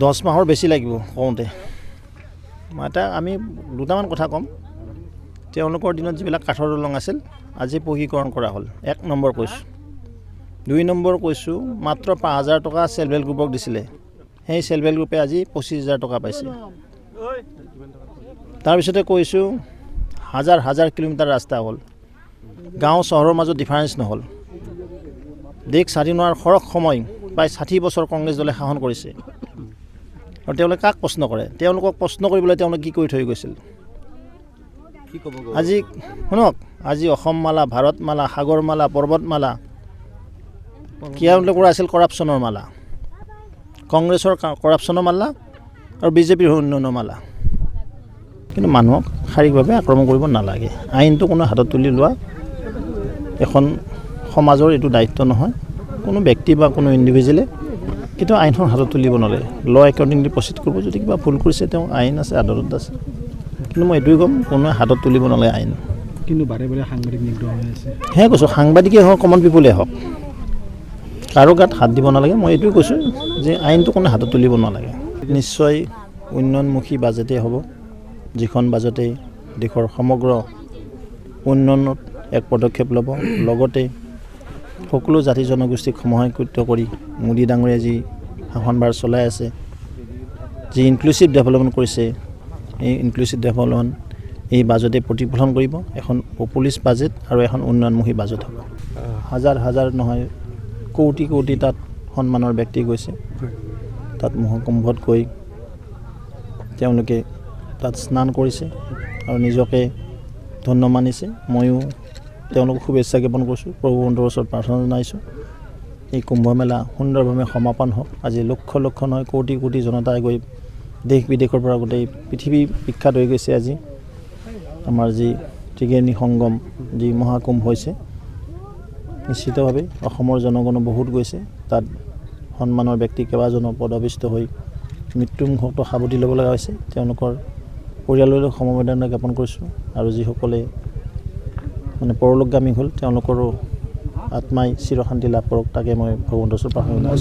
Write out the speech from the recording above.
10 মাহৰ বেছি লাগিব কওঁতে এটা আমি দুটামান কথা ক'ম তেওঁলোকৰ দিনত যিবিলাক কাঠৰ দলং আছিল আজি পকীকৰণ কৰা হ'ল 1 নম্বৰ কৈছোঁ 2 নম্বৰ কৈছোঁ মাত্ৰ 5000 টকা সেলফ হেল্প গ্ৰুপক দিছিলে সেই সেলফ হেল্প গ্ৰুপে আজি 25000 টকা পাইছে তাৰপিছতে কৈছোঁ হাজাৰ কিলোমিটাৰ ৰাস্তা হ'ল গাঁও চহৰৰ মাজত ডিফাৰেন্স নহ'ল দেশ স্বাধীন হোৱাৰ খৰক সময় প্ৰায় 60 বছৰ কংগ্ৰেছ দলে শাসন কৰিছে আৰু তেওঁলোকে কাক প্ৰশ্ন কৰে তেওঁলোকক প্ৰশ্ন কৰিবলৈ তেওঁলোকে কি কৰি থৈ গৈছিল আজি শুনক আজি অসম মালা ভাৰত মালা সাগৰ মালা পৰ্বত মালা কিয়ালৈ কৰা আছিল কৰাপচনৰ মালা কংগ্ৰেছৰ কৰাপচনৰ মালা আৰু বিজেপিৰ উন্নয়নৰ মালা কিন্তু মানুহক শাৰীৰিকভাৱে আক্ৰমণ কৰিব নালাগে আইনটো কোনো হাতত তুলি লোৱা এখন সমাজৰ এইটো দায়িত্ব নহয় কোনো ব্যক্তি বা কোনো ইণ্ডিভিজুৱেলে কিন্তু আইনখন হাতত তুলিব নালাগে ল একাউণ্টিংলি প্ৰচিড কৰিব যদি কিবা ভুল কৰিছে তেওঁ আইন আছে আদালত আছে কিন্তু মই এইটোৱে ক'ম কোনো হাতত তুলিব নালাগে আইন কিন্তু বাৰে সাংবাদিক নিগ্ৰহ হৈ আছে হে কৈছোঁ সাংবাদিকেই হওক কমন পিপলে হওক কাৰো গাত হাত দিব নালাগে মই এইটোৱে কৈছোঁ যে আইনটো কোনো হাতত তুলিব নালাগে নিশ্চয় উন্নয়নমুখী বাজেটেই হ'ব যিখন বাজেটে দেশৰ সমগ্ৰ উন্নয়নত এক পদক্ষেপ ল'ব লগতে সকলো জাতি জনগোষ্ঠীক সমাহিত কৰি মোদী ডাঙৰীয়াই যি শাসনভাৰ চলাই আছে যি ইনক্লুচিভ ডেভেলপমেণ্ট কৰিছে এই ইনক্লুচিভ ডেভেলপমেণ্ট এই বাজেটে প্ৰতিফলন কৰিব এখন পপুলিষ্ট বাজেট আৰু এখন উন্নয়নমুখী বাজেট হ'ব হাজাৰ নহয় কোটি তাত সন্মানৰ ব্যক্তি গৈছে তাত মহাকুম্ভত গৈ তেওঁলোকে তাত স্নান কৰিছে আৰু নিজকে ধন্য মানিছে ময়ো তেওঁলোকক শুভেচ্ছা জ্ঞাপন কৰিছোঁ প্ৰভু বন্ধুৰ ওচৰত প্ৰাৰ্থনা জনাইছোঁ এই কুম্ভ মেলা সুন্দৰভাৱে সমাপন হওক আজি লক্ষ নহয় কোটি জনতাই গৈ দেশ বিদেশৰ পৰা গোটেই পৃথিৱী বিখ্যাত হৈ গৈছে আজি আমাৰ যি ত্ৰিবেণী সংগম যি মহাকুম্ভ হৈছে নিশ্চিতভাৱে অসমৰ জনগণো বহুত গৈছে তাত সন্মানৰ ব্যক্তি কেইবাজনো পদবিষ্ট হৈ মৃত্যুমুখতো সাৱটি ল'ব লগা হৈছে তেওঁলোকৰ পৰিয়াললৈ সমবেদনা জ্ঞাপন কৰিছোঁ আৰু যিসকলে মানে পৰলোকগামী হ'ল তেওঁলোকৰো আত্মাই চিৰশান্তি লাভ কৰক তাকে মই ভগৱন্তৰ ওচৰত প্ৰাৰ্থনা জনাইছোঁ